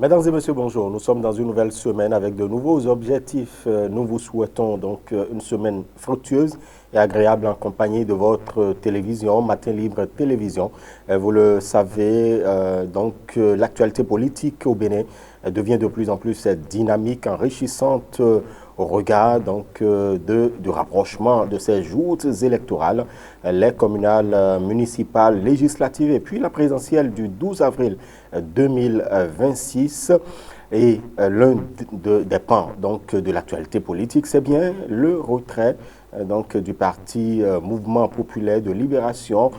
Mesdames et messieurs, bonjour. Nous sommes dans une nouvelle semaine avec de nouveaux objectifs. Nous vous souhaitons donc une semaine fructueuse et agréable en compagnie de votre télévision, Matin Libre Télévision. Vous le savez, l'actualité politique au Bénin devient de plus en plus dynamique, enrichissante au regard du rapprochement de ces joutes électorales, les communales, municipales, législatives et puis la présidentielle du 12 avril 2026. Et l'un des pans de l'actualité politique, c'est bien le retrait du parti Mouvement populaire de libération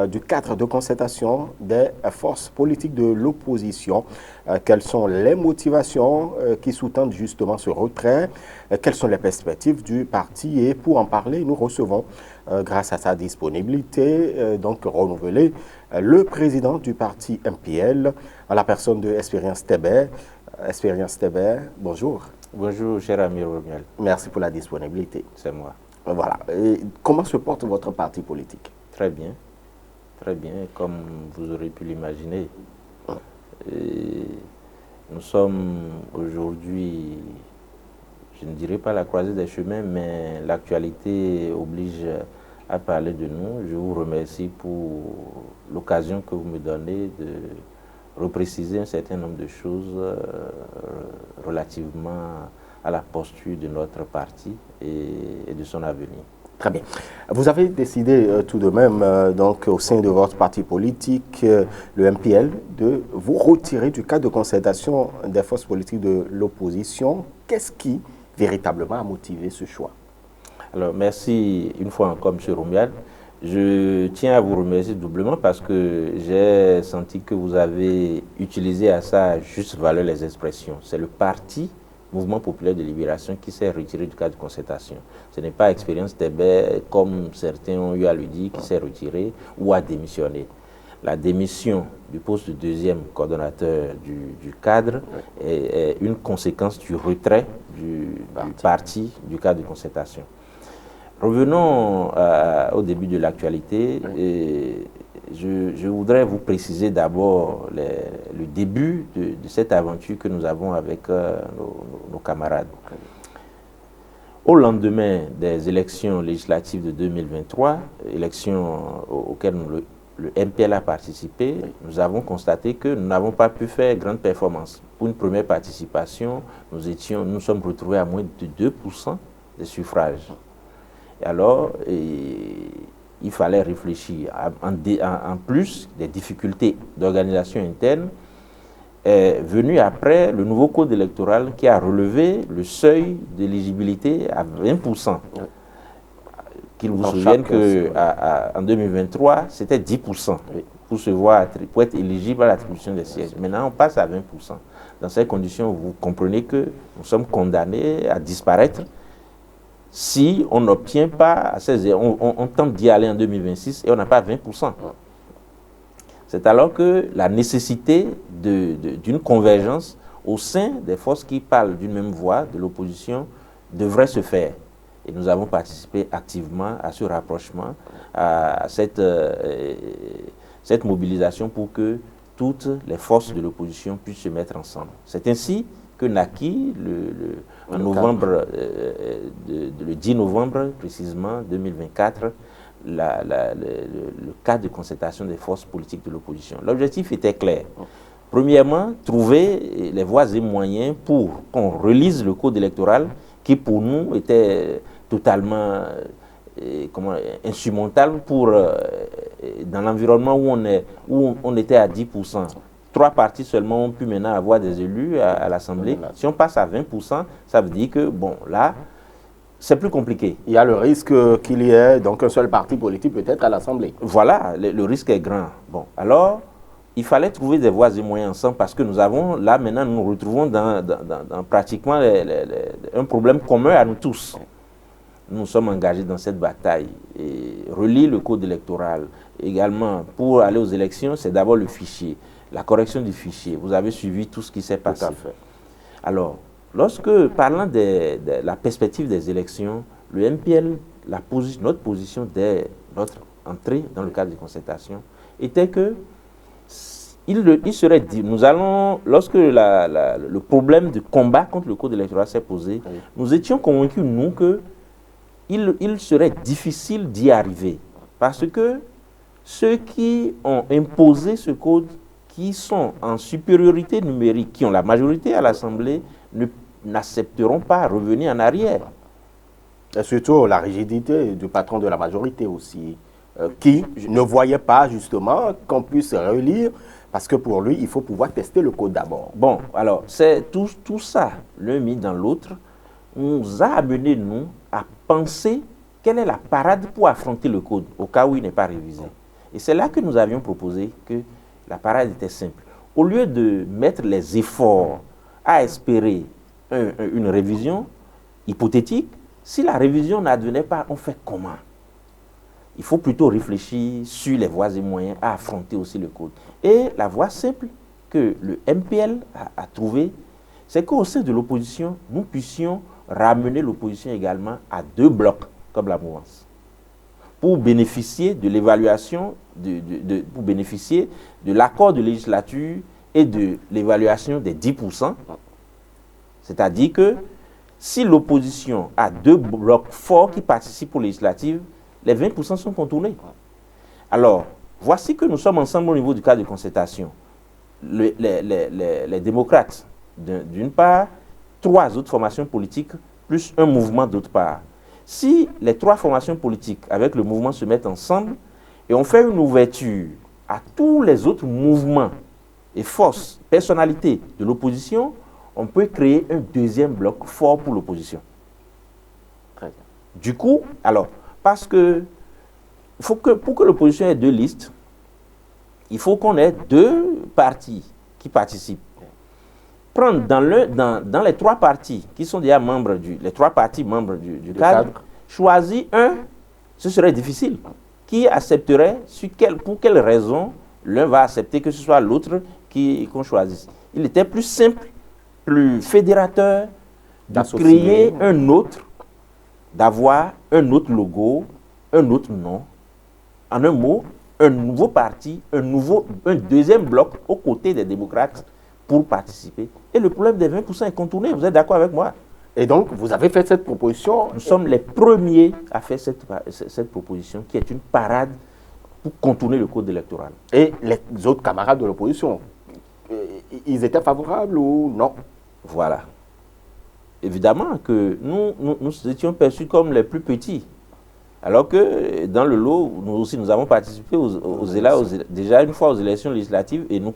du cadre de concertation des forces politiques de l'opposition. Quelles sont les motivations qui sous-tendent justement ce retrait? Quelles sont les perspectives du parti? Et pour en parler, nous recevons, grâce à sa disponibilité renouvelée, le président du parti MPL, à la personne de Expérience Tébert. Expérience Tébert, bonjour. Bonjour, cher ami Romuald. Merci pour la disponibilité. C'est moi. Voilà. Et comment se porte votre parti politique? Très bien, comme vous aurez pu l'imaginer. Nous sommes aujourd'hui, je ne dirais pas à la croisée des chemins, mais l'actualité oblige à parler de nous. Je vous remercie pour l'occasion que vous me donnez de repréciser un certain nombre de choses relativement à la posture de notre parti et de son avenir. Très bien. Vous avez décidé tout de même, au sein de votre parti politique, le MPL, de vous retirer du cadre de concertation des forces politiques de l'opposition. Qu'est-ce qui, véritablement, a motivé ce choix? Alors, merci une fois encore, M. Romuald. Je tiens à vous remercier doublement parce que j'ai senti que vous avez utilisé à sa juste valeur les expressions. C'est le parti Mouvement populaire de libération qui s'est retiré du cadre de concertation. Ce n'est pas Expérience Tébert, comme certains ont eu à le dire, qui s'est retiré ou a démissionné. La démission du poste de deuxième coordonnateur du cadre est une conséquence du retrait du parti du cadre de concertation. Revenons au début de l'actualité. Je voudrais vous préciser d'abord le début de cette aventure que nous avons avec nos camarades. Au lendemain des élections législatives de 2023, élections auxquelles le MPL a participé, nous avons constaté que nous n'avons pas pu faire grande performance. Pour une première participation, nous sommes retrouvés à moins de 2% des suffrages. Alors, il fallait réfléchir. En plus des difficultés d'organisation interne, est venu après le nouveau code électoral qui a relevé le seuil d'éligibilité à 20%. Qu'il vous souvienne qu'en 2023, c'était 10% pour être éligible à l'attribution des sièges. Maintenant, on passe à 20%. Dans ces conditions, vous comprenez que nous sommes condamnés à disparaître si on n'obtient pas, on tente d'y aller en 2026 et on n'a pas 20%. C'est alors que la nécessité d'une convergence au sein des forces qui parlent d'une même voix de l'opposition devrait se faire. Et nous avons participé activement à ce rapprochement, à cette mobilisation pour que toutes les forces de l'opposition puissent se mettre ensemble. C'est ainsi que naquit le 10 novembre précisément 2024, le cadre de concertation des forces politiques de l'opposition. L'objectif était clair. Premièrement, trouver les voies et moyens pour qu'on relise le code électoral qui pour nous était totalement insurmontable dans l'environnement où on était à 10%. 3 partis seulement ont pu maintenant avoir des élus à l'Assemblée. Si on passe à 20%, ça veut dire que, bon, là, c'est plus compliqué. Il y a le risque qu'il y ait donc un seul parti politique peut-être à l'Assemblée. Voilà, le risque est grand. Bon, alors, il fallait trouver des voies et moyens ensemble parce que nous avons, là, maintenant, nous nous retrouvons dans pratiquement un problème commun à nous tous. Nous sommes engagés dans cette bataille. Et relire le code électoral également, pour aller aux élections, c'est d'abord le fichier. La correction du fichier. Vous avez suivi tout ce qui s'est passé. Tout à fait. Alors, parlant de la perspective des élections, le MPL, notre position dès notre entrée dans le cadre de concertation, était que il serait dit, nous allons, lorsque le problème de combat contre le code électoral s'est posé, oui, nous étions convaincus, nous, qu'il serait difficile d'y arriver. Parce que ceux qui ont imposé ce code, qui sont en supériorité numérique, qui ont la majorité à l'Assemblée, n'accepteront pas revenir en arrière. Et surtout la rigidité du patron de la majorité aussi, qui ne voyait pas justement qu'on puisse relire, parce que pour lui, il faut pouvoir tester le code d'abord. Bon, alors, c'est tout ça, l'un mis dans l'autre, nous a amené, nous, à penser quelle est la parade pour affronter le code, au cas où il n'est pas révisé. Et c'est là que nous avions proposé que la parade était simple. Au lieu de mettre les efforts à espérer une révision hypothétique, si la révision n'advenait pas, on fait comment? Il faut plutôt réfléchir sur les voies et moyens à affronter aussi le code. Et la voie simple que le MPL a trouvée, c'est qu'au sein de l'opposition, nous puissions ramener l'opposition également à 2 blocs, comme la mouvance, pour bénéficier de l'évaluation, pour bénéficier de l'accord de législature et de l'évaluation des 10%. C'est-à-dire que si l'opposition a 2 blocs forts qui participent aux législatives, les 20% sont contournés. Alors, voici que nous sommes ensemble au niveau du cadre de concertation. Les démocrates, d'une part, 3 autres formations politiques, plus un mouvement d'autre part. Si les 3 formations politiques avec le mouvement se mettent ensemble et on fait une ouverture à tous les autres mouvements et forces, personnalités de l'opposition, on peut créer un 2e bloc fort pour l'opposition. Du coup, alors, parce que, pour que l'opposition ait 2 listes, il faut qu'on ait 2 partis qui participent. Prendre dans les 3 partis qui sont déjà membres les 3 partis membres du cadre, choisir un, ce serait difficile. Qui accepterait, pour quelle raison l'un va accepter que ce soit l'autre qu'on choisisse? Il était plus simple, plus fédérateur de créer un autre, d'avoir un autre logo, un autre nom. En un mot, un nouveau parti, un 2e bloc aux côtés des démocrates pour participer. Et le problème des 20% est contourné. Vous êtes d'accord avec moi? Et donc, vous avez fait cette proposition? Nous sommes les premiers à faire cette proposition qui est une parade pour contourner le code électoral. Et les autres camarades de l'opposition, ils étaient favorables ou non? Voilà. Évidemment que nous étions perçus comme les plus petits. Alors que dans le lot, nous aussi, nous avons participé déjà une fois aux élections législatives et nous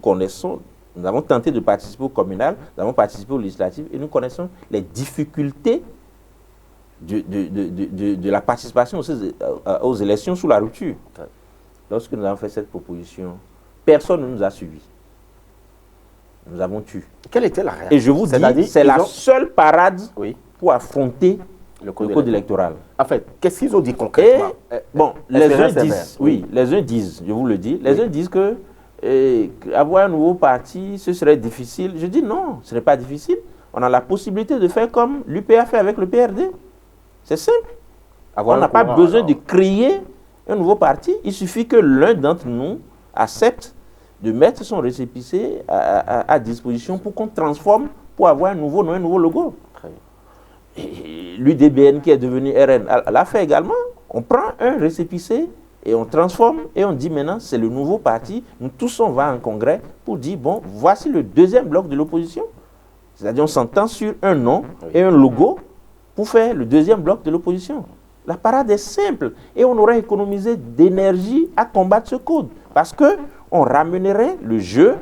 avons tenté de participer au communal, nous avons participé aux législatives et nous connaissons les difficultés de la participation aux élections sous la rupture. Lorsque nous avons fait cette proposition, personne ne nous a suivis. Nous avons tué. Quelle était la réaction? Et je vous dis, c'est la seule parade pour affronter le code électoral. En fait, qu'est-ce qu'ils ont dit concrètement? Bon, les uns disent, les uns disent, je vous le dis, les uns disent que avoir un nouveau parti, ce serait difficile. Je dis non, ce n'est pas difficile. On a la possibilité de faire comme l'UPA fait avec le PRD. C'est simple. On n'a pas besoin de créer un nouveau parti. Il suffit que l'un d'entre nous accepte de mettre son récépissé à disposition pour qu'on transforme, pour avoir un nouveau nom, un nouveau logo. L'UDBN qui est devenu RN l'a fait également. On prend un récépissé et on transforme et on dit maintenant c'est le nouveau parti. Nous tous on va en congrès pour dire bon, voici le 2e bloc de l'opposition. C'est-à-dire on s'entend sur un nom et un logo pour faire le 2e bloc de l'opposition. La parade est simple et on aurait économisé d'énergie à combattre ce code parce qu'on ramènerait le jeu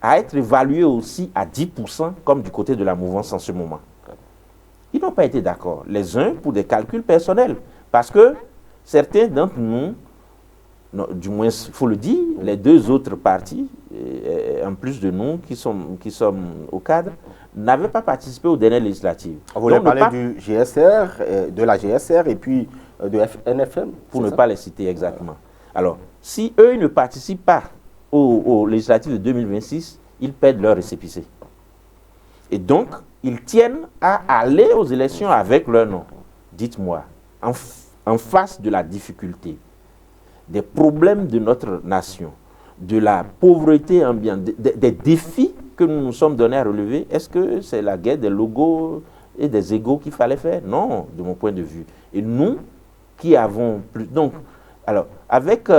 à être évalué aussi à 10% comme du côté de la mouvance en ce moment. Ils n'ont pas été d'accord, les uns pour des calculs personnels, parce que certains d'entre nous, non, du moins il faut le dire, les 2 autres partis, en plus de nous qui sommes au cadre, n'avaient pas participé aux dernières législatives. On voulait parler du GSR, de la GSR et puis de NFM. Pour ne pas les citer exactement. Alors, si eux ne participent pas aux législatives de 2026, ils perdent leur récépissé. Et donc, ils tiennent à aller aux élections avec leur nom. Dites-moi, en face de la difficulté, des problèmes de notre nation, de la pauvreté ambiante, des défis que nous nous sommes donnés à relever, est-ce que c'est la guerre des logos et des égos qu'il fallait faire? Non, de mon point de vue. Et nous, qui avons plus... Donc, alors, avec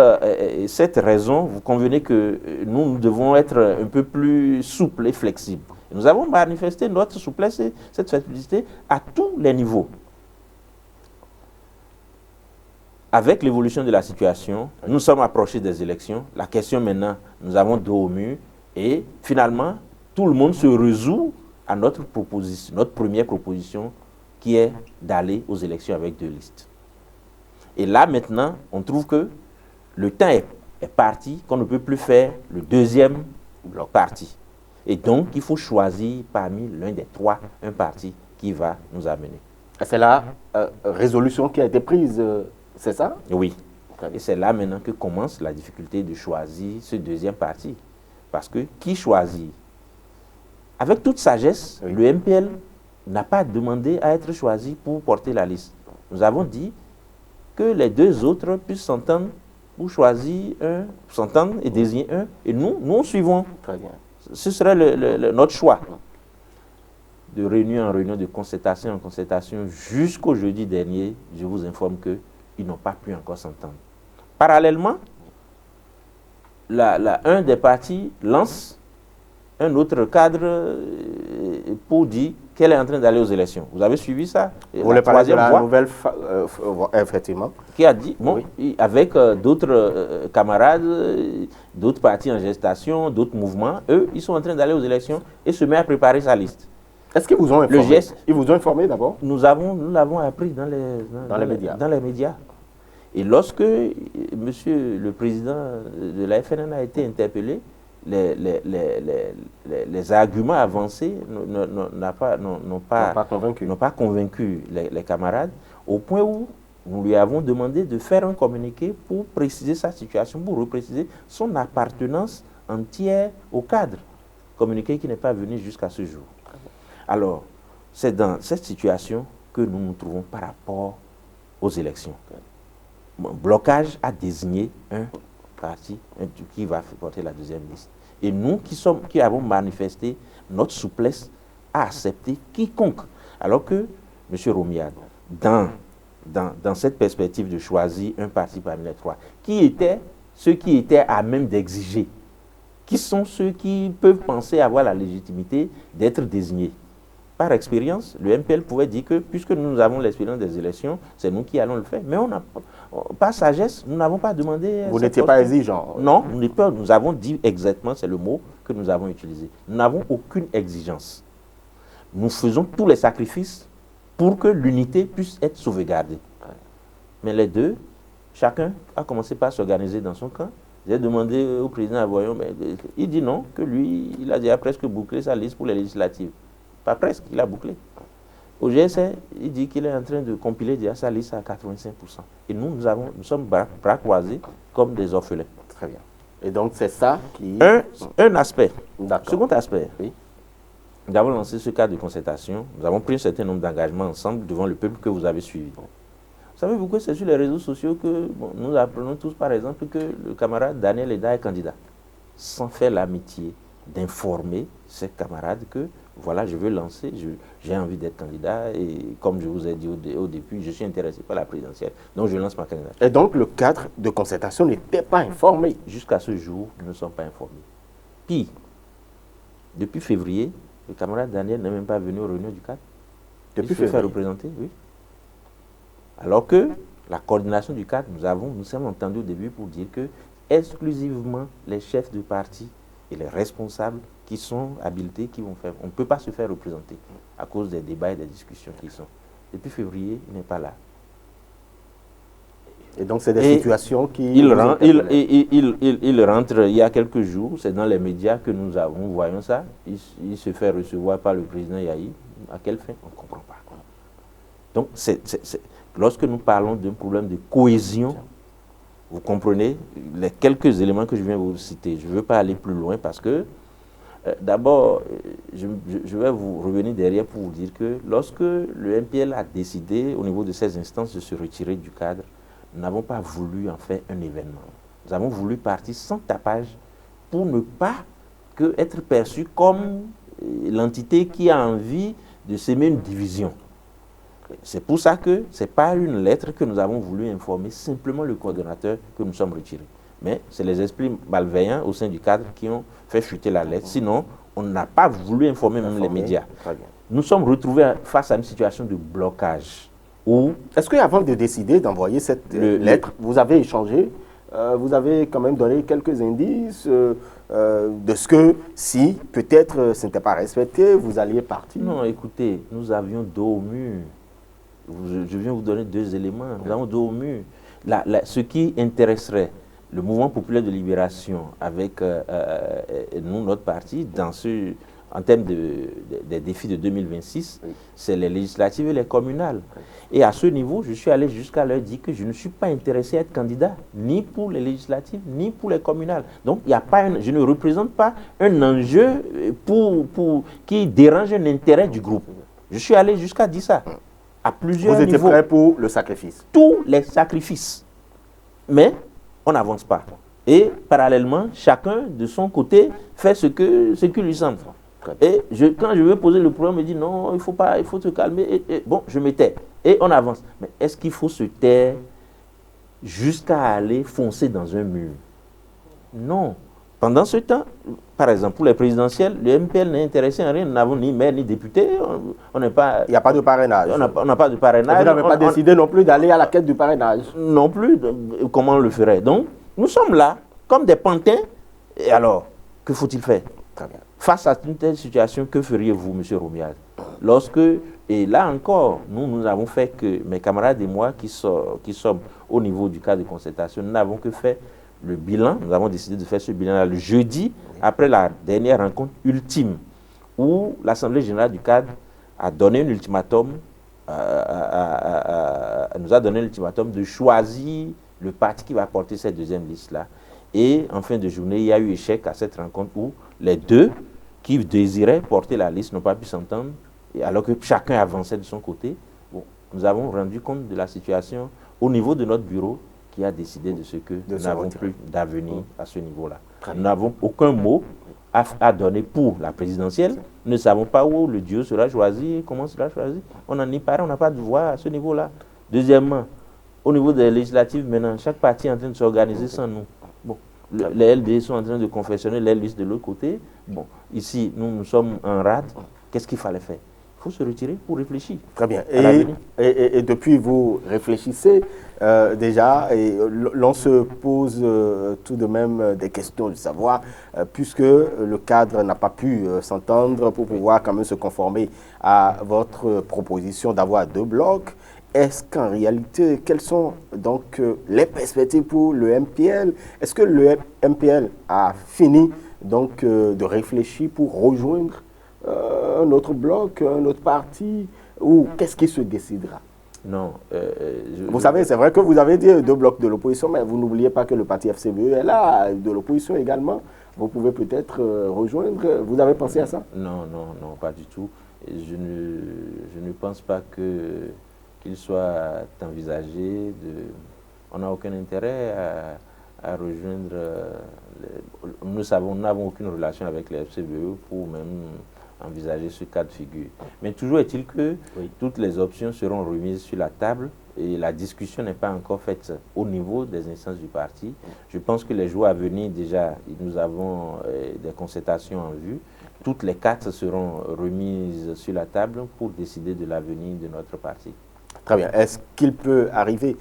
cette raison, vous convenez que nous devons être un peu plus souples et flexibles. Et nous avons manifesté notre souplesse et cette flexibilité à tous les niveaux. Avec l'évolution de la situation, nous sommes approchés des élections. La question maintenant, nous avons dos au mur et finalement, tout le monde se résout à notre proposition, notre première proposition qui est d'aller aux élections avec 2 listes. Et là maintenant, on trouve que le temps est parti, qu'on ne peut plus faire le deuxième parti. Et donc, il faut choisir parmi l'un des 3 un parti qui va nous amener. C'est la résolution qui a été prise, c'est ça? Oui. Et c'est là maintenant que commence la difficulté de choisir ce deuxième parti. Parce que qui choisit? Avec toute sagesse, oui, le MPL n'a pas demandé à être choisi pour porter la liste. Nous avons dit que les 2 autres puissent s'entendre pour choisir un, s'entendre et désigner un. Et nous suivons. Très bien. Ce serait notre choix. De réunion en réunion, de concertation en concertation, jusqu'au jeudi dernier, je vous informe qu'ils n'ont pas pu encore s'entendre. Parallèlement, un des partis lance un autre cadre pour dire qu'elle est en train d'aller aux élections. Vous avez suivi ça? Vous voulez parler de la nouvelle, effectivement. Qui a dit, bon, oui, avec d'autres camarades, d'autres partis en gestation, d'autres mouvements, eux, ils sont en train d'aller aux élections et se mettent à préparer sa liste. Est-ce qu'ils vous ont informé? Ils vous ont informé d'abord? Nous l'avons appris dans les médias. Et lorsque monsieur le président de la FNN a été interpellé, les arguments avancés n'ont pas convaincu les camarades, au point où nous lui avons demandé de faire un communiqué pour préciser sa situation, pour repréciser son appartenance entière au cadre. Communiqué qui n'est pas venu jusqu'à ce jour. Alors, c'est dans cette situation que nous nous trouvons par rapport aux élections. Bon, blocage a désigné un parti qui va porter la deuxième liste. Et nous qui avons manifesté notre souplesse à accepter quiconque. Alors que, M. Romiad, dans cette perspective de choisir un parti parmi les 3, qui étaient ceux qui étaient à même d'exiger? Qui sont ceux qui peuvent penser avoir la légitimité d'être désignés? Par expérience, le MPL pouvait dire que, puisque nous avons l'expérience des élections, c'est nous qui allons le faire. Mais par sagesse, nous n'avons pas demandé... Vous n'étiez pas exigeant? Non, nous avons dit exactement, c'est le mot que nous avons utilisé. Nous n'avons aucune exigence. Nous faisons tous les sacrifices pour que l'unité puisse être sauvegardée. Mais les 2, chacun a commencé par s'organiser dans son camp. J'ai demandé au président Avoyon, mais il dit non, que lui, il a déjà presque bouclé sa liste pour les législatives. Pas presque, il a bouclé. Au GSR, il dit qu'il est en train de compiler déjà sa liste à 85%. Et nous sommes bras croisés comme des orphelins. Très bien. Et donc, c'est ça qui... Un aspect. Second aspect. Oui. Nous avons lancé ce cadre de concertation. Nous avons pris un certain nombre d'engagements ensemble devant le peuple que vous avez suivi. Vous savez pourquoi c'est sur les réseaux sociaux que nous apprenons tous, par exemple, que le camarade Daniel Eda est candidat, sans faire l'amitié d'informer ses camarades que, voilà, je veux lancer, j'ai envie d'être candidat et comme je vous ai dit au début, je suis intéressé par la présidentielle, donc je lance ma candidature. Et donc le cadre de concertation n'était pas informé? Jusqu'à ce jour, nous ne sommes pas informés. Puis, depuis février, le camarade Daniel n'est même pas venu aux réunions du cadre. Depuis février. Il se fait représenter, oui. Alors que la coordination du cadre, nous sommes entendus au début pour dire que exclusivement les chefs de parti et les responsables qui sont habilités, qui vont faire. On ne peut pas se faire représenter à cause des débats et des discussions qui sont. Depuis février, il n'est pas là. Et donc c'est des situations qui... Il rentre il y a quelques jours, c'est dans les médias que nous voyons ça. Il se fait recevoir par le président Yahi. À quelle fin? On ne comprend pas. Donc lorsque nous parlons d'un problème de cohésion, vous comprenez les quelques éléments que je viens de vous citer. Je ne veux pas aller plus loin parce que, d'abord, je vais vous revenir derrière pour vous dire que lorsque le MPL a décidé, au niveau de ces instances, de se retirer du cadre, nous n'avons pas voulu en faire un événement. Nous avons voulu partir sans tapage pour ne pas être perçu comme l'entité qui a envie de s'aimer une division. C'est pour ça que ce n'est pas une lettre que nous avons voulu informer simplement le coordonnateur que nous sommes retirés. Mais c'est les esprits malveillants au sein du cadre qui ont fait chuter la lettre. Sinon, on n'a pas voulu informer même les médias. Nous sommes retrouvés face à une situation de blocage. Est-ce qu'avant de décider d'envoyer cette lettre, vous avez échangé, vous avez quand même donné quelques indices de ce que, si peut-être ce n'était pas respecté, vous alliez partir? Non, écoutez, nous avions dos au mur. Je viens vous donner 2 éléments. Nous avons dos au mur. Ce qui intéresserait le mouvement populaire de libération avec nous, notre parti, en termes des défis de 2026, c'est les législatives et les communales. Et à ce niveau, je suis allé jusqu'à leur dire que je ne suis pas intéressé à être candidat, ni pour les législatives, ni pour les communales. Donc, je ne représente pas un enjeu qui dérange un intérêt du groupe. Je suis allé jusqu'à dire ça, à plusieurs niveaux. Vous étiez prêt pour le sacrifice? Tous les sacrifices. Mais on n'avance pas. Et parallèlement, chacun de son côté fait ce qui lui semble. Et quand je veux poser le problème, il me dit non, il faut te calmer. Bon, je me tais. Et on avance. Mais est-ce qu'il faut se taire jusqu'à aller foncer dans un mur? Non. Pendant ce temps, par exemple, pour les présidentielles, le MPL n'est intéressé en rien. Nous n'avons ni maire ni député. Il n'y a pas de parrainage. On n'a pas de parrainage. Vous n'avez pas décidé non plus d'aller à la quête du parrainage. Non plus. Comment on le ferait? Donc, nous sommes là, comme des pantins. Et alors, que faut-il faire? Très bien. Face à une telle situation, que feriez-vous, M. Romial? Et là encore, nous avons fait que, mes camarades et moi qui sommes au niveau du cadre de concertation, nous n'avons que fait le bilan. Nous avons décidé de faire ce bilan-là le jeudi, après la dernière rencontre ultime, où l'Assemblée générale du cadre a donné un ultimatum, nous a donné un ultimatum de choisir le parti qui va porter cette deuxième liste-là. Et en fin de journée, il y a eu échec à cette rencontre où les deux qui désiraient porter la liste n'ont pas pu s'entendre, alors que chacun avançait de son côté. Bon, nous avons rendu compte de la situation au niveau de notre bureau qui a décidé de ce que nous n'avons plus d'avenir à ce niveau-là. Nous n'avons aucun mot à donner pour la présidentielle. Nous ne savons pas où le Dieu sera choisi, comment sera choisi. On n'en est pas, on n'a pas de voix à ce niveau-là. Deuxièmement, au niveau des législatives, maintenant, chaque parti est en train de s'organiser sans nous. Bon, les LD sont en train de confectionner les listes de l'autre côté. Bon, ici, nous sommes en rade. Qu'est-ce qu'il fallait faire? Il faut se retirer pour réfléchir. Très bien. Et depuis, vous réfléchissez déjà, et l'on se pose tout de même des questions de savoir, puisque le cadre n'a pas pu s'entendre pour pouvoir quand même se conformer à votre proposition d'avoir 2 blocs. Est-ce qu'en réalité, quelles sont donc les perspectives pour le MPL? Est-ce que le MPL a fini donc de réfléchir pour rejoindre un autre bloc, un autre parti, ou qu'est-ce qui se décidera? Non. Vous savez, c'est vrai que vous avez dit 2 blocs de l'opposition, mais vous n'oubliez pas que le parti FCBE est là, de l'opposition également. Vous pouvez peut-être rejoindre. Vous avez pensé à ça? Non, pas du tout. Je ne pense pas qu'il soit envisagé on n'a aucun intérêt à rejoindre. Nous n'avons aucune relation avec les FCBE pour même envisager ce cas de figure. Mais toujours est-il que toutes les options seront remises sur la table et la discussion n'est pas encore faite au niveau des instances du parti. Je pense que les jours à venir, déjà, nous avons des concertations en vue. Toutes les 4 seront remises sur la table pour décider de l'avenir de notre parti. Très bien. Est-ce qu'il peut arriver,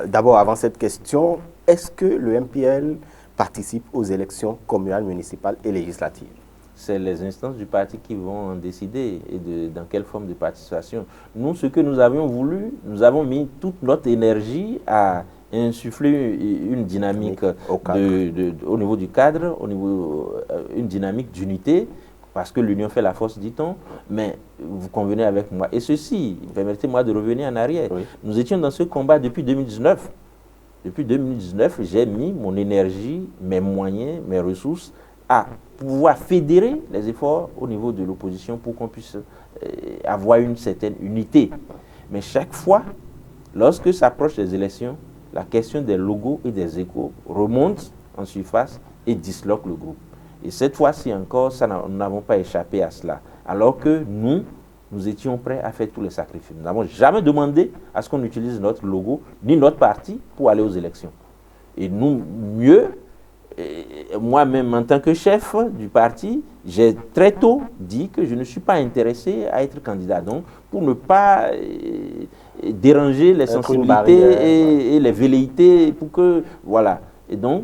d'abord avant cette question, est-ce que le MPL participe aux élections communales, municipales et législatives? C'est les instances du parti qui vont en décider et dans quelle forme de participation. Nous, ce que nous avions voulu, nous avons mis toute notre énergie à insuffler une dynamique au niveau du cadre, une dynamique d'unité, parce que l'union fait la force, dit-on, mais vous convenez avec moi. Et ceci, permettez-moi de revenir en arrière. Oui. Nous étions dans ce combat depuis 2019. Depuis 2019, j'ai mis mon énergie, mes moyens, mes ressources à pouvoir fédérer les efforts au niveau de l'opposition pour qu'on puisse avoir une certaine unité. Mais chaque fois, lorsque s'approchent les élections, la question des logos et des échos remonte en surface et disloquent le groupe. Et cette fois-ci encore, nous n'avons pas échappé à cela. Alors que nous étions prêts à faire tous les sacrifices. Nous n'avons jamais demandé à ce qu'on utilise notre logo, ni notre parti, pour aller aux élections. Et nous, mieux, moi-même en tant que chef du parti, j'ai très tôt dit que je ne suis pas intéressé à être candidat. Donc, pour ne pas déranger les sensibilités et les velléités, pour que, voilà. Et donc,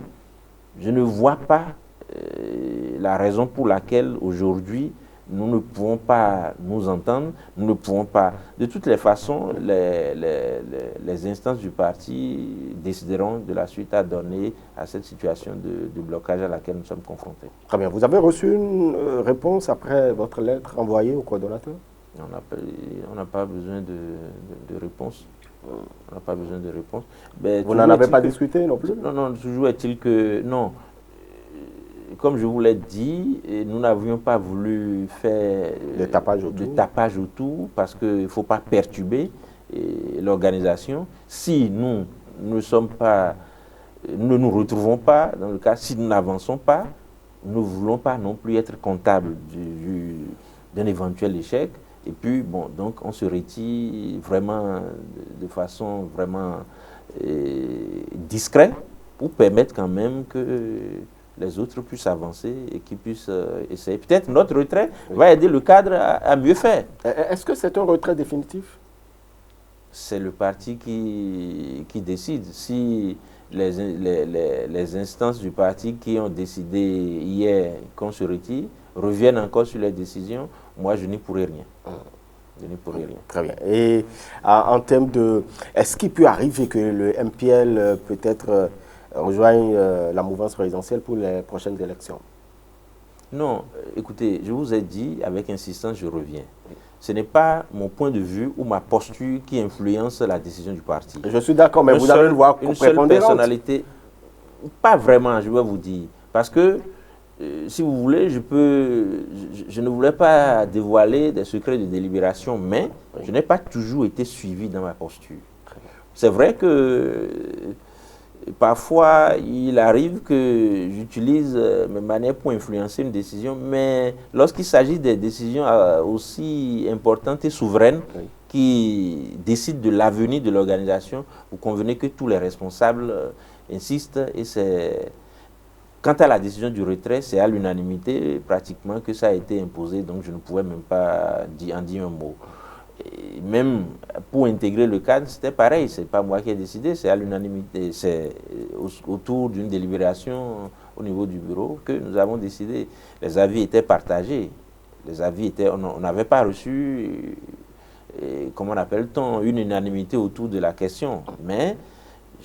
je ne vois pas la raison pour laquelle aujourd'hui, nous ne pouvons pas nous entendre, nous ne pouvons pas... De toutes les façons, les instances du parti décideront de la suite à donner à cette situation de blocage à laquelle nous sommes confrontés. Très bien. Vous avez reçu une réponse après votre lettre envoyée au coordonnateur? On n'a pas besoin de réponse. On n'a pas besoin de réponse. Mais vous n'en avez pas discuté non plus? Non, toujours est-il que... Non. Comme je vous l'ai dit, nous n'avions pas voulu faire de tapage autour parce qu'il ne faut pas perturber l'organisation. Si nous ne nous retrouvons pas, dans le cas, si nous n'avançons pas, nous ne voulons pas non plus être comptables d'un éventuel échec. Et puis, bon, donc on se retire vraiment de façon vraiment discrète pour permettre quand même que les autres puissent avancer et qu'ils puissent essayer. Peut-être notre retrait va aider le cadre à mieux faire. Est-ce que c'est un retrait définitif? C'est le parti qui décide. Si les instances du parti qui ont décidé hier qu'on se retire reviennent encore sur les décisions, moi je n'y pourrai rien. Je n'y pourrai rien. Très bien. Et en termes de... Est-ce qu'il peut arriver que le MPL peut-être rejoigne la mouvance présidentielle pour les prochaines élections? Non, écoutez, je vous ai dit, avec insistance, je reviens. Ce n'est pas mon point de vue ou ma posture qui influence la décision du parti. Je suis d'accord, mais vous avez une voix une seule personnalité. Pas vraiment, je vais vous dire. Parce que, si vous voulez, je ne voulais pas dévoiler des secrets de délibération, mais je n'ai pas toujours été suivi dans ma posture. C'est vrai que parfois, il arrive que j'utilise mes manières pour influencer une décision, mais lorsqu'il s'agit des décisions aussi importantes et souveraines qui décident de l'avenir de l'organisation, vous convenez que tous les responsables insistent et c'est... Quant à la décision du retrait, c'est à l'unanimité pratiquement que ça a été imposé, donc je ne pouvais même pas en dire un mot. Et même pour intégrer le cadre, c'était pareil, c'est pas moi qui ai décidé, c'est à l'unanimité, c'est autour d'une délibération au niveau du bureau que nous avons décidé. Les avis étaient partagés, les avis étaient, on n'avait pas reçu, comment appelle-t-on, une unanimité autour de la question, mais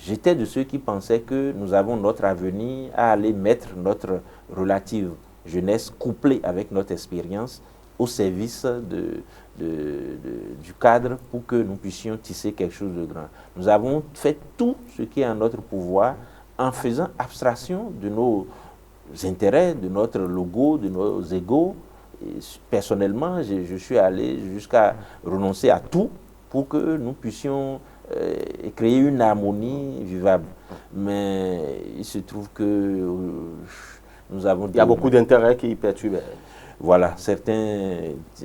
j'étais de ceux qui pensaient que nous avons notre avenir à aller mettre notre relative jeunesse couplée avec notre expérience au service du cadre pour que nous puissions tisser quelque chose de grand. Nous avons fait tout ce qui est en notre pouvoir en faisant abstraction de nos intérêts, de notre logo, de nos égos. Et personnellement, je suis allé jusqu'à renoncer à tout pour que nous puissions créer une harmonie vivable. Mais il se trouve que nous avons... Il y a beaucoup d'intérêts qui perturbent. Voilà, certains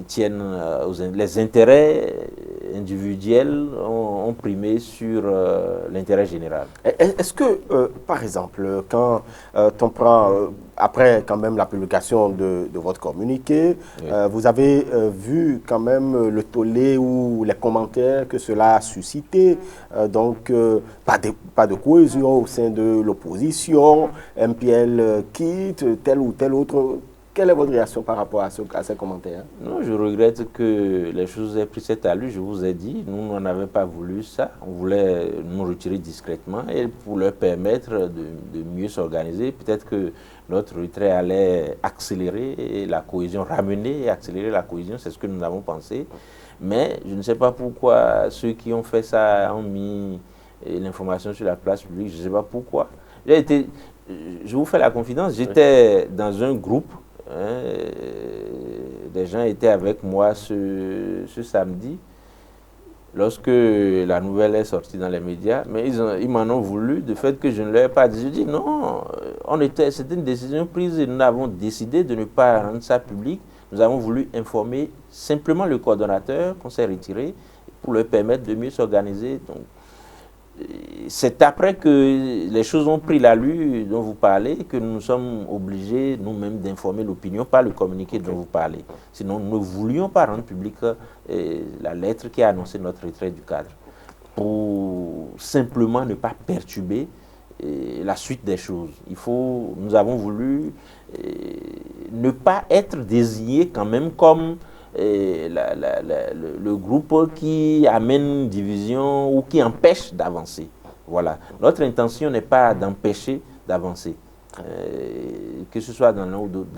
tiennent les intérêts individuels ont primé sur l'intérêt général. Est-ce que, par exemple, quand on prend, après quand même la publication de votre communiqué, oui, vous avez vu quand même le tollé ou les commentaires que cela a suscité, donc pas de cohésion au sein de l'opposition, MPL quitte, tel ou tel autre. Quelle est votre réaction par rapport à ces commentaires? Non, je regrette que les choses aient pris cette allure. Je vous ai dit, nous n'en avions pas voulu ça. On voulait nous retirer discrètement et pour leur permettre de mieux s'organiser. Peut-être que notre retrait allait accélérer la cohésion, ramener et accélérer la cohésion. C'est ce que nous avons pensé. Mais je ne sais pas pourquoi ceux qui ont fait ça ont mis l'information sur la place publique. Je ne sais pas pourquoi. Je vous fais la confidence, j'étais dans un groupe. Des gens étaient avec moi ce samedi lorsque la nouvelle est sortie dans les médias, mais ils m'en ont voulu du fait que je ne leur ai pas dit. Je dis non, c'était une décision prise et nous avons décidé de ne pas rendre ça public. Nous avons voulu informer simplement le coordonnateur qu'on s'est retiré pour leur permettre de mieux s'organiser. Donc, c'est après que les choses ont pris l'allure dont vous parlez que nous sommes obligés nous-mêmes d'informer l'opinion par le communiqué dont vous parlez. Sinon, nous ne voulions pas rendre publique la lettre qui a annoncé notre retrait du cadre pour simplement ne pas perturber la suite des choses. Nous avons voulu ne pas être désigné quand même comme le groupe qui amène une division ou qui empêche d'avancer. Voilà. Notre intention n'est pas d'empêcher d'avancer, que ce soit dans l'un ou d'autres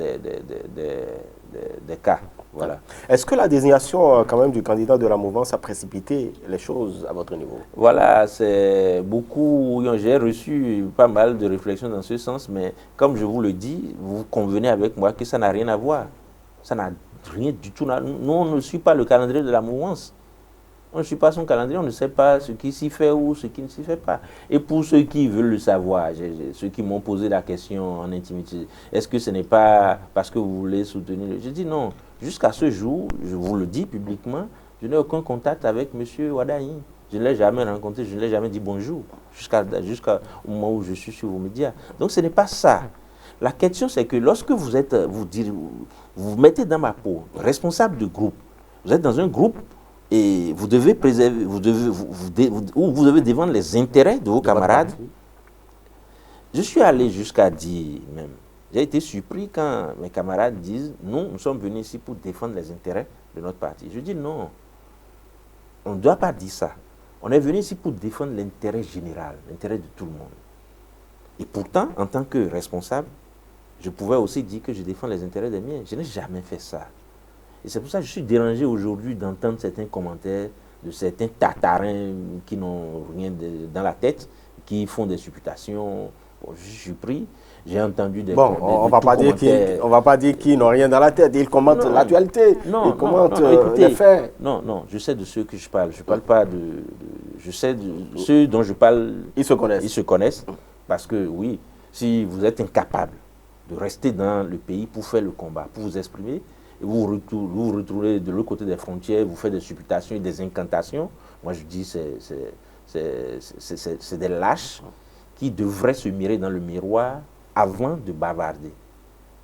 des cas. Voilà. Est-ce que la désignation quand même du candidat de la mouvance a précipité les choses à votre niveau? Voilà, c'est beaucoup. J'ai reçu pas mal de réflexions dans ce sens, mais comme je vous le dis, vous convenez avec moi que ça n'a rien à voir. Ça n'a rien du tout. Nous, on ne suit pas le calendrier de la mouvance. On ne suit pas son calendrier, on ne sait pas ce qui s'y fait ou ce qui ne s'y fait pas. Et pour ceux qui veulent le savoir, ceux qui m'ont posé la question en intimité, est-ce que ce n'est pas parce que vous voulez soutenir? Je dis non. Jusqu'à ce jour, je vous le dis publiquement, je n'ai aucun contact avec M. Wadahi. Je ne l'ai jamais rencontré, je ne l'ai jamais dit bonjour, jusqu'au moment où je suis sur vos médias. Donc ce n'est pas ça. La question, c'est que lorsque vous vous mettez dans ma peau, responsable de groupe, vous êtes dans un groupe et vous devez préserver, vous devez défendre les intérêts de vos camarades. Je suis allé jusqu'à dire même, j'ai été surpris quand mes camarades disent, nous sommes venus ici pour défendre les intérêts de notre parti. Je dis non, on ne doit pas dire ça. On est venu ici pour défendre l'intérêt général, l'intérêt de tout le monde. Et pourtant, en tant que responsable, je pouvais aussi dire que je défends les intérêts des miens. Je n'ai jamais fait ça. Et c'est pour ça que je suis dérangé aujourd'hui d'entendre certains commentaires de certains tatarins qui n'ont rien dans la tête, qui font des supputations. Bon, je suis pris. J'ai entendu des Bon, on ne va pas dire qu'ils n'ont rien dans la tête. Ils commentent l'actualité. Ils commentent les faits. Non, je sais de ceux que je parle. Je parle pas je sais de ceux dont je parle. Ils se connaissent. Ils se connaissent. Parce que oui, si vous êtes incapable de rester dans le pays pour faire le combat, pour vous exprimer, et vous vous retrouvez de l'autre côté des frontières, vous faites des supputations et des incantations, moi je dis c'est des lâches qui devraient se mirer dans le miroir avant de bavarder.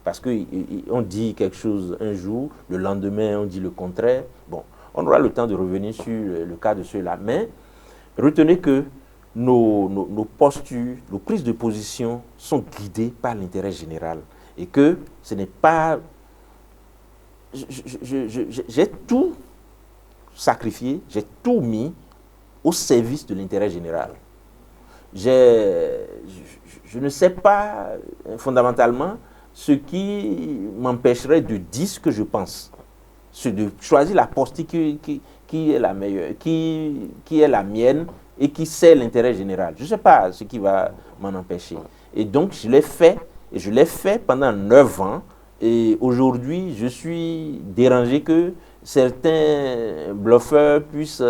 Parce qu'on dit quelque chose un jour, le lendemain on dit le contraire. Bon, on aura le temps de revenir sur le cas de ceux-là, mais retenez que nos postures, nos prises de position sont guidées par l'intérêt général et que ce n'est pas... J'ai tout sacrifié, j'ai tout mis au service de l'intérêt général. Je ne sais pas fondamentalement ce qui m'empêcherait de dire ce que je pense, de choisir la posture qui est la meilleure, qui est la mienne, et qui sait l'intérêt général. Je ne sais pas ce qui va m'en empêcher. Et donc, je l'ai fait, et je l'ai fait pendant 9 ans, et aujourd'hui, je suis dérangé que certains bluffeurs puissent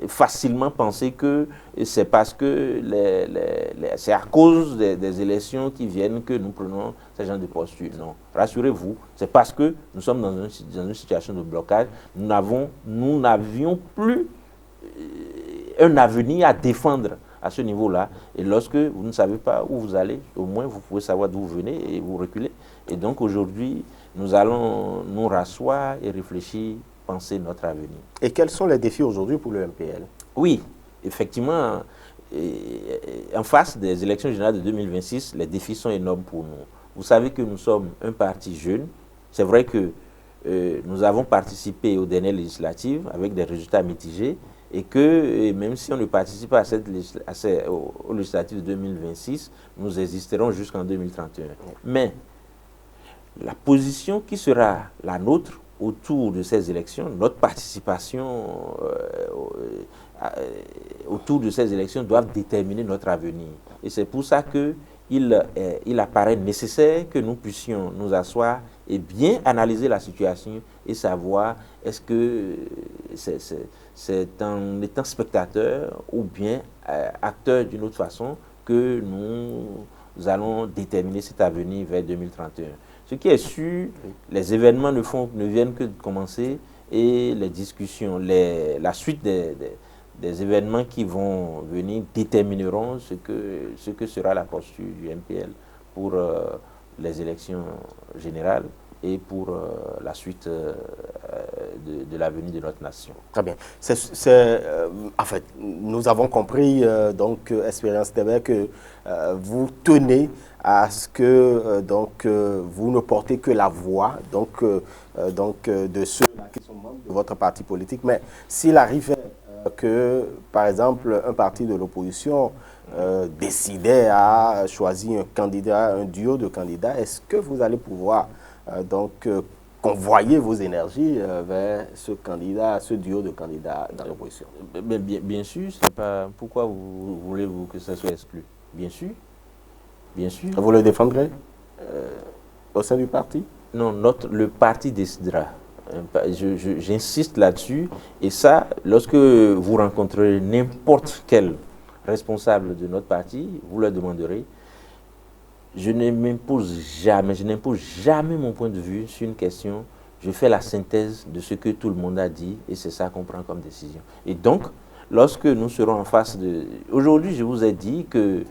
facilement penser que c'est parce que c'est à cause des élections qui viennent que nous prenons ce genre de posture. Non, rassurez-vous, c'est parce que nous sommes dans une situation de blocage. Nous n'avions plus un avenir à défendre à ce niveau-là. Et lorsque vous ne savez pas où vous allez, au moins vous pouvez savoir d'où vous venez et vous reculez. Et donc aujourd'hui, nous allons nous rasseoir et réfléchir, penser notre avenir. Et quels sont les défis aujourd'hui pour le MPL? Oui, effectivement, en face des élections générales de 2026, les défis sont énormes pour nous. Vous savez que nous sommes un parti jeune. C'est vrai que nous avons participé aux dernières législatives avec des résultats mitigés. Et que même si on ne participe pas aux législatives de 2026, nous existerons jusqu'en 2031. Mais la position qui sera la nôtre autour de ces élections, notre participation autour de ces élections doit déterminer notre avenir. Et c'est pour ça qu'il apparaît nécessaire que nous puissions nous asseoir et bien analyser la situation et savoir est-ce que c'est en étant spectateur ou bien acteur d'une autre façon que nous nous allons déterminer cet avenir vers 2031. Ce qui est sûr, les événements ne viennent que de commencer et les discussions, la suite des événements qui vont venir détermineront ce que sera la posture du MPL pour les élections générales et pour la suite de l'avenir de notre nation. Très bien. En fait, nous avons compris, donc, Espérance TV, que vous tenez à ce que vous ne portez que la voix de ceux qui sont membres de votre parti politique. Mais s'il arrivait que, par exemple, un parti de l'opposition décidait à choisir un candidat, un duo de candidats, est-ce que vous allez pouvoir convoyer vos énergies vers ce candidat, ce duo de candidats dans l'opposition? Bien sûr, c'est pas. Pourquoi voulez-vous que ça soit exclu? Bien sûr. Bien sûr. Vous le défendrez au sein du parti? Non, le parti décidera. J'insiste là-dessus. Et ça, lorsque vous rencontrez n'importe quel responsable de notre parti, vous leur demanderez. Je n'impose jamais mon point de vue sur une question. Je fais la synthèse de ce que tout le monde a dit et c'est ça qu'on prend comme décision. Et donc, lorsque nous serons en face de... Aujourd'hui, je vous ai dit que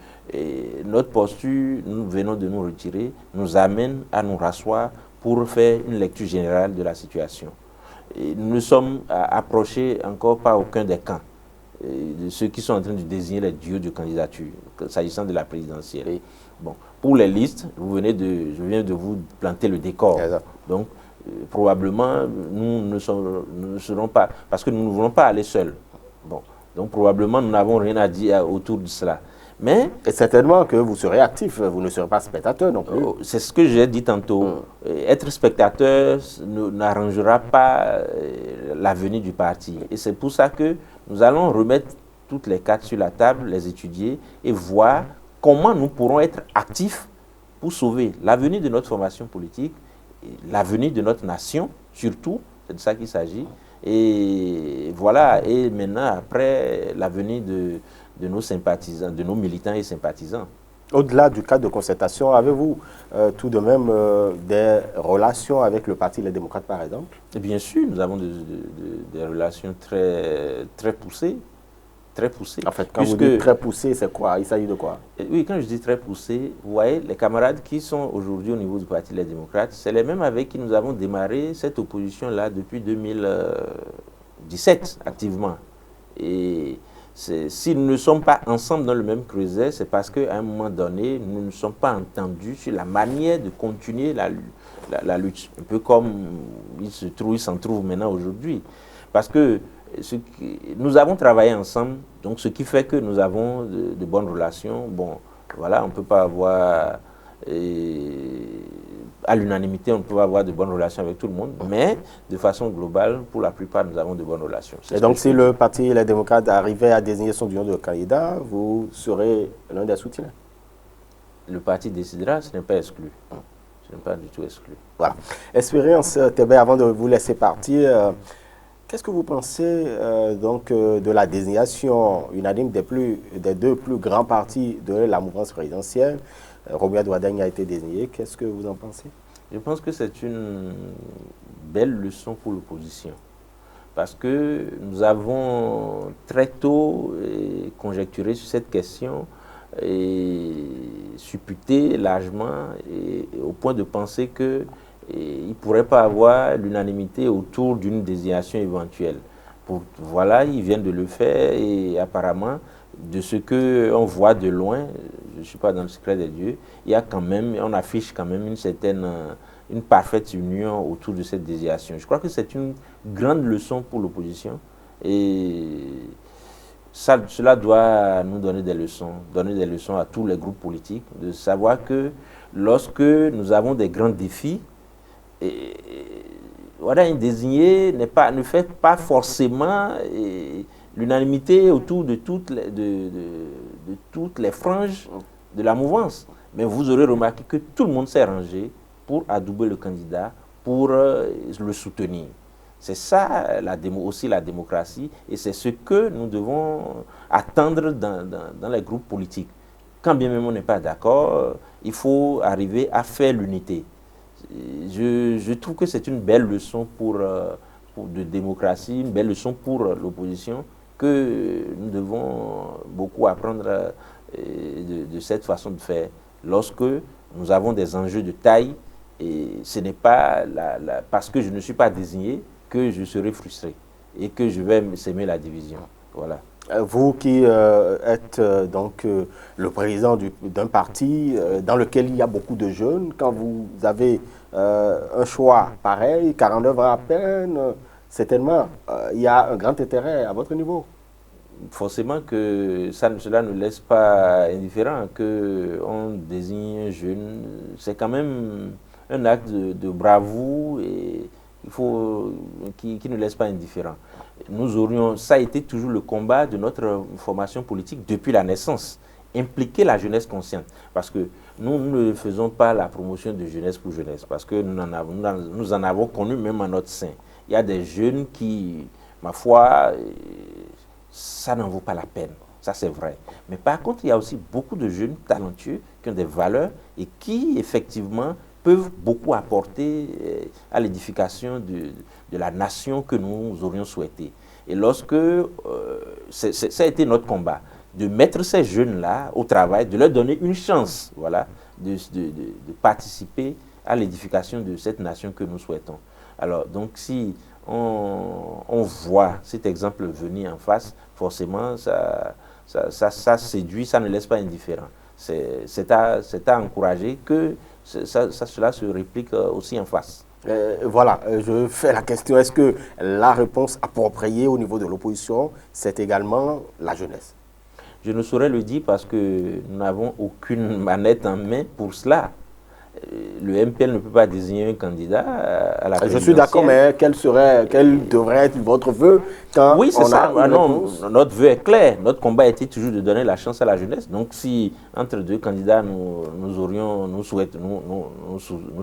notre posture, nous venons de nous retirer, nous amène à nous rasseoir pour faire une lecture générale de la situation. Et nous ne sommes approchés encore par aucun des camps, de ceux qui sont en train de désigner les duos de candidature, s'agissant de la présidentielle. Et, bon, pour les listes, je viens de vous planter le décor. Donc, probablement, nous ne serons pas, parce que nous ne voulons pas aller seuls. Bon, donc, probablement, nous n'avons rien à dire autour de cela. Mais, et certainement que vous serez actif, vous ne serez pas spectateur non plus. C'est ce que j'ai dit tantôt. Être spectateur n'arrangera pas l'avenir du parti. Et c'est pour ça que nous allons remettre toutes les cartes sur la table, les étudier et voir comment nous pourrons être actifs pour sauver l'avenir de notre formation politique, l'avenir de notre nation, surtout, c'est de ça qu'il s'agit. Et voilà, et maintenant, après, l'avenir de nos sympathisants, de nos militants et sympathisants. Au-delà du cadre de concertation, avez-vous tout de même des relations avec le Parti Les Démocrates, par exemple? Bien sûr, nous avons des relations très, très poussées. Très poussées. En fait, quand vous dites très poussées, c'est quoi? Il s'agit de quoi? Oui, quand je dis très poussées, vous voyez, les camarades qui sont aujourd'hui au niveau du Parti Les Démocrates, c'est les mêmes avec qui nous avons démarré cette opposition-là depuis 2017, activement. Et si nous ne sommes pas ensemble dans le même creuset, c'est parce qu'à un moment donné, nous ne sommes pas entendus sur la manière de continuer la lutte. Un peu comme il s'en trouve maintenant aujourd'hui. Parce que nous avons travaillé ensemble, donc ce qui fait que nous avons de bonnes relations. Bon, voilà, on ne peut pas avoir... à l'unanimité, on ne peut pas avoir de bonnes relations avec tout le monde, mais de façon globale, pour la plupart, nous avons de bonnes relations. Et donc, si le Parti Les Démocrates arrivait à désigner son duo de candidats, vous serez l'un des soutiens? Le parti décidera, ce n'est pas exclu. Ce n'est pas du tout exclu. Voilà. Espérance TV, avant de vous laisser partir, qu'est-ce que vous pensez de la désignation unanime des deux plus grands partis de la mouvance présidentielle? Romuald Wardani a été désigné. Qu'est-ce que vous en pensez? Je pense que c'est une belle leçon pour l'opposition. Parce que nous avons très tôt conjecturé sur cette question et supputé largement au point de penser qu'il ne pourrait pas avoir l'unanimité autour d'une désignation éventuelle. Voilà, ils viennent de le faire et apparemment, de ce qu'on voit de loin, je ne suis pas dans le secret des dieux, il y a quand même, on affiche quand même une parfaite union autour de cette désignation. Je crois que c'est une grande leçon pour l'opposition et cela doit nous donner des leçons à tous les groupes politiques, de savoir que lorsque nous avons des grands défis, voilà, un désigné ne fait pas forcément l'unanimité autour de toutes les franges de la mouvance. Mais vous aurez remarqué que tout le monde s'est rangé pour adouber le candidat, pour le soutenir. C'est ça aussi la démocratie et c'est ce que nous devons attendre dans les groupes politiques. quand bien même on n'est pas d'accord, il faut arriver à faire l'unité. Je trouve que c'est une belle leçon de démocratie, une belle leçon pour l'opposition, que nous devons beaucoup apprendre de cette façon de faire. Lorsque nous avons des enjeux de taille, et ce n'est pas parce que je ne suis pas désigné que je serai frustré et que je vais s'aimer la division. Voilà. Vous qui êtes donc le président d'un parti dans lequel il y a beaucoup de jeunes, quand vous avez un choix pareil, 49 ans à peine, certainement, il y a un grand intérêt à votre niveau. Forcément que cela ne laisse pas indifférent qu'on désigne un jeune. C'est quand même un acte de bravoure et qui ne laisse pas indifférent. Ça a été toujours le combat de notre formation politique depuis la naissance. Impliquer la jeunesse consciente. Parce que nous ne faisons pas la promotion de jeunesse pour jeunesse. Parce que nous en avons connu même en notre sein. Il y a des jeunes qui, ma foi, ça n'en vaut pas la peine. Ça, c'est vrai. Mais par contre, il y a aussi beaucoup de jeunes talentueux qui ont des valeurs et qui, effectivement, peuvent beaucoup apporter à l'édification de la nation que nous aurions souhaité. Et lorsque, ça a été notre combat, de mettre ces jeunes-là au travail, de leur donner une chance, voilà, de participer à l'édification de cette nation que nous souhaitons. Alors, donc, si on voit cet exemple venir en face, forcément, ça séduit, ça ne laisse pas indifférent. C'est à encourager que cela se réplique aussi en face. Voilà, je fais la question, est-ce que la réponse appropriée au niveau de l'opposition, c'est également la jeunesse? Je ne saurais le dire parce que nous n'avons aucune manette en main pour cela. Le MPL ne peut pas désigner un candidat à la présidentielle. Je suis d'accord, mais quel devrait être votre vœu quand oui, c'est ça. Non, notre vœu est clair. Notre combat était toujours de donner la chance à la jeunesse. Donc, si entre deux candidats, nous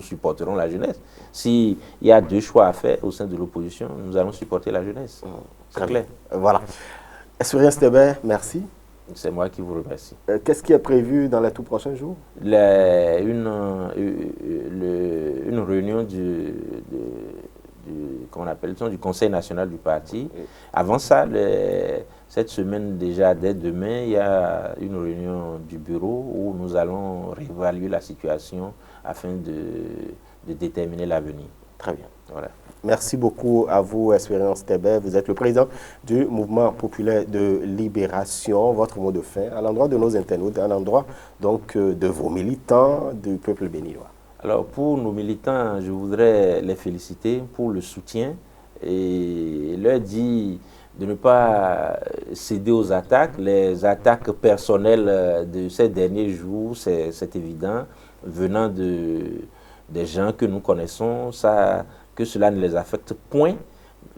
supporterons la jeunesse. S'il y a deux choix à faire au sein de l'opposition, nous allons supporter la jeunesse. C'est clair. Voilà. Espérance Tébé, merci. C'est moi qui vous remercie. Qu'est-ce qui est prévu dans les tout prochains jours? Une réunion comment on appelle ça, du Conseil national du parti. Avant ça, cette semaine déjà, dès demain, il y a une réunion du bureau où nous allons réévaluer la situation afin de déterminer l'avenir. Très bien. Voilà. Merci beaucoup à vous, Espérance Tébé. Vous êtes le président du Mouvement populaire de libération. Votre mot de fin à l'endroit de nos internautes, à l'endroit donc de vos militants du peuple béninois. Alors, pour nos militants, je voudrais les féliciter pour le soutien et leur dire de ne pas céder aux attaques. Les attaques personnelles de ces derniers jours, c'est évident, venant des gens que nous connaissons, que cela ne les affecte point.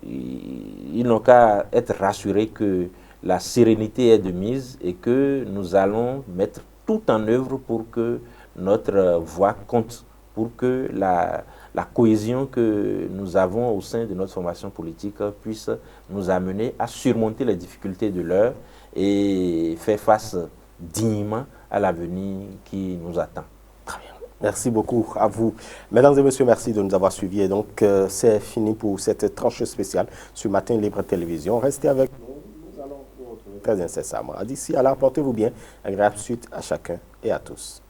Ils n'ont qu'à être rassurés que la sérénité est de mise et que nous allons mettre tout en œuvre pour que notre voix compte, pour que la cohésion que nous avons au sein de notre formation politique puisse nous amener à surmonter les difficultés de l'heure et faire face dignement à l'avenir qui nous attend. Merci beaucoup à vous. Mesdames et messieurs, merci de nous avoir suivis. Et donc, c'est fini pour cette tranche spéciale sur Matin Libre Télévision. Restez avec nous. Nous allons nous retrouver très incessamment. D'ici là, portez-vous bien. Agréable suite à chacun et à tous.